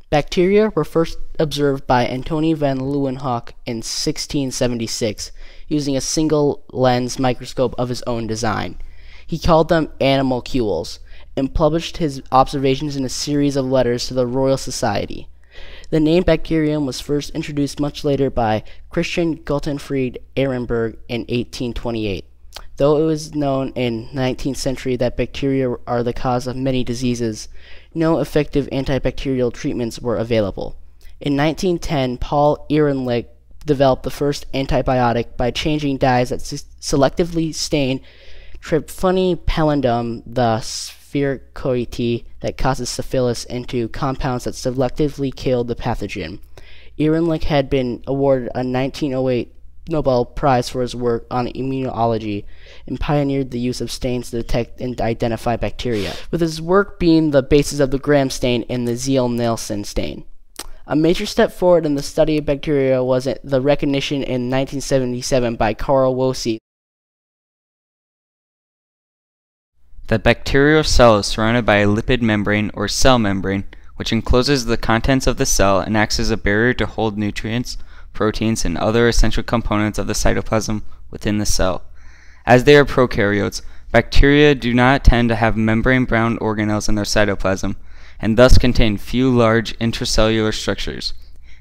Bacteria were first observed by Antony van Leeuwenhoek in 1676, using a single lens microscope of his own design. He called them animalcules, and published his observations in a series of letters to the Royal Society. The name bacterium was first introduced much later by Christian Gottfried Ehrenberg in 1828. Though it was known in the 19th century that bacteria are the cause of many diseases, no effective antibacterial treatments were available. In 1910, Paul Ehrlich developed the first antibiotic by changing dyes that selectively stain Tryphaena pallidum, the sphaerocoite that causes syphilis, into compounds that selectively killed the pathogen. Ehrlich had been awarded a 1908 Nobel Prize for his work on immunology and pioneered the use of stains to detect and identify bacteria, with his work being the basis of the Gram stain and the Ziehl-Neelsen stain. A major step forward in the study of bacteria was the recognition in 1977 by Carl Woese The bacterial cell is surrounded by a lipid membrane or cell membrane, which encloses the contents of the cell and acts as a barrier to hold nutrients, proteins, and other essential components of the cytoplasm within the cell. As they are prokaryotes, bacteria do not tend to have membrane-bound organelles in their cytoplasm, and thus contain few large intracellular structures.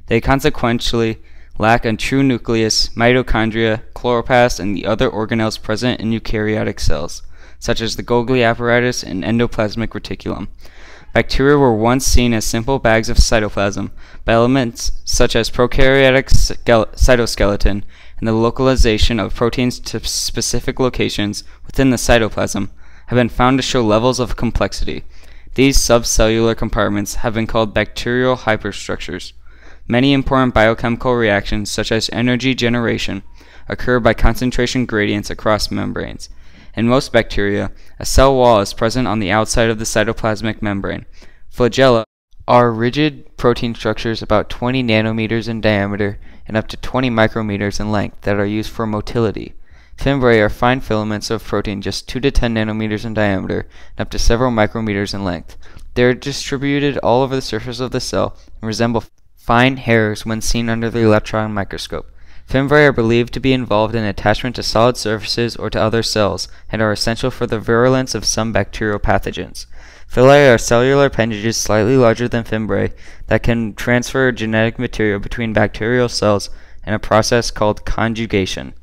They consequently lack a true nucleus, mitochondria, chloroplast, and the other organelles present in eukaryotic cells, such as the Golgi apparatus and endoplasmic reticulum. Bacteria were once seen as simple bags of cytoplasm, but elements such as prokaryotic cytoskeleton and the localization of proteins to specific locations within the cytoplasm have been found to show levels of complexity. These subcellular compartments have been called bacterial hyperstructures. Many important biochemical reactions, such as energy generation, occur by concentration gradients across membranes. In most bacteria, a cell wall is present on the outside of the cytoplasmic membrane. Flagella are rigid protein structures about 20 nanometers in diameter and up to 20 micrometers in length that are used for motility. Fimbriae are fine filaments of protein just 2 to 10 nanometers in diameter and up to several micrometers in length. They are distributed all over the surface of the cell and resemble fine hairs when seen under the electron microscope. Fimbriae are believed to be involved in attachment to solid surfaces or to other cells, and are essential for the virulence of some bacterial pathogens. Villi are cellular appendages slightly larger than fimbriae that can transfer genetic material between bacterial cells in a process called conjugation.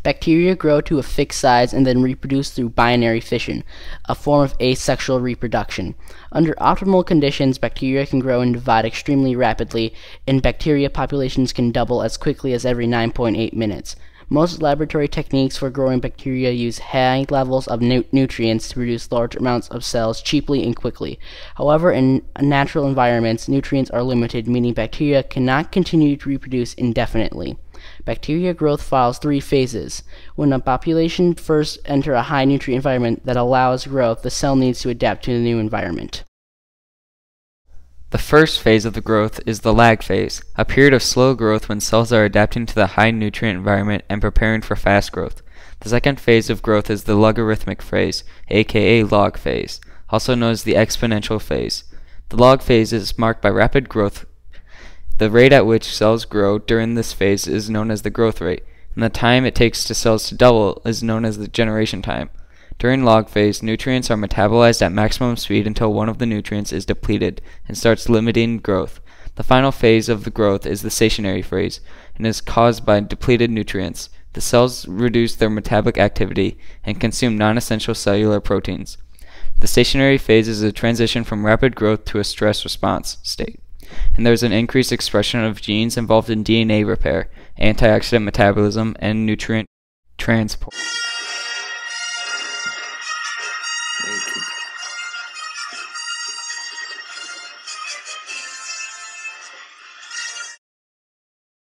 Bacteria grow to a fixed size and then reproduce through binary fission, a form of asexual reproduction. Under optimal conditions, bacteria can grow and divide extremely rapidly, and bacteria populations can double as quickly as every 9.8 minutes. Most laboratory techniques for growing bacteria use high levels of nutrients to produce large amounts of cells cheaply and quickly. However, in natural environments, nutrients are limited, meaning bacteria cannot continue to reproduce indefinitely. Bacteria growth follows 3 phases. When a population first enters a high nutrient environment that allows growth, the cell needs to adapt to the new environment. The first phase of the growth is the lag phase, a period of slow growth when cells are adapting to the high nutrient environment and preparing for fast growth. The second phase of growth is the logarithmic phase, aka log phase, also known as the exponential phase. The log phase is marked by rapid growth. The rate at which cells grow during this phase is known as the growth rate, and the time it takes to cells to double is known as the generation time. During log phase, nutrients are metabolized at maximum speed until one of the nutrients is depleted and starts limiting growth. The final phase of the growth is the stationary phase and is caused by depleted nutrients. The cells reduce their metabolic activity and consume non-essential cellular proteins. The stationary phase is a transition from rapid growth to a stress response state, and there is an increased expression of genes involved in DNA repair, antioxidant metabolism, and nutrient transport.